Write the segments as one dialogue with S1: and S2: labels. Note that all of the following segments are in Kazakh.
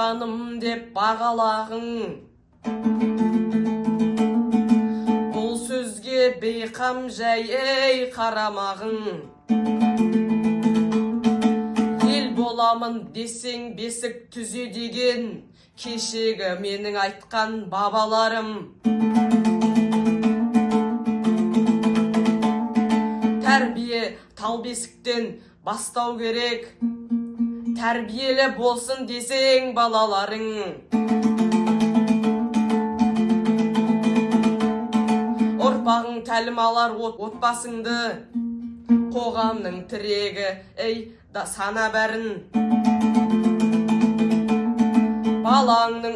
S1: жаным деп бағалағың. Бұл сөзге бейқам жай қарамағың. Ел боламын десең бесік түзе деген, кешегі менің айтқан бабаларым. Тәрбие тал бесіктен бастау керек, тәрбиелі болсын десең балаларың. Ұрпағың тәлім алар отбасыңды, қоғамның тірегі да сана бәрін. Балаңның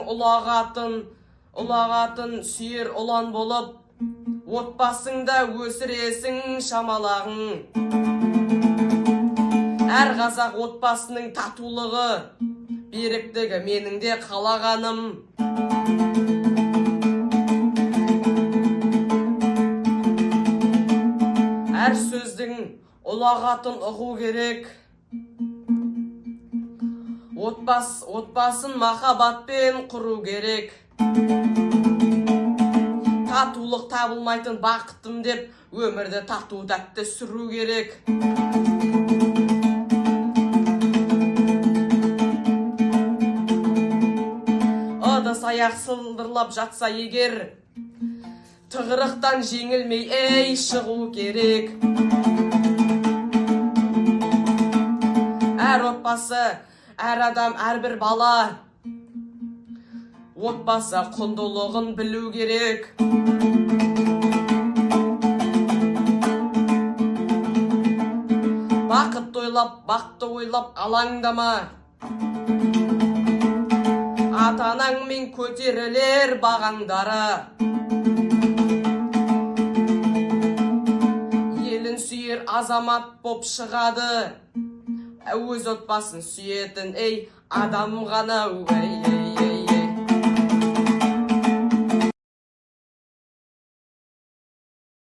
S1: ұлағатын сүйер ұлан болып, отбасыңда өсіресің шамалағың. Әр қазақ отбасының татулығы, беріктігі менің де қалағаным. Әр сөздің ұлағатын ұғу керек. Отбасын махаббатпен құру керек. Татулық табылмайтын бақыттым деп, өмірді тату тәтті сүру керек. Ыдыс аяқ сылдырлап жатса егер, тығырықтан жеңілмей шығу керек. Әр отбасы, әр адам, әрбір бала отбасы құндылығын білу керек. Бақытты ойлап алаңдама. Ата-анаңмен көтерілер бағаңдары. Елін сүйер азамат боп шығады. Өз отбасын сүйетін адам ғана.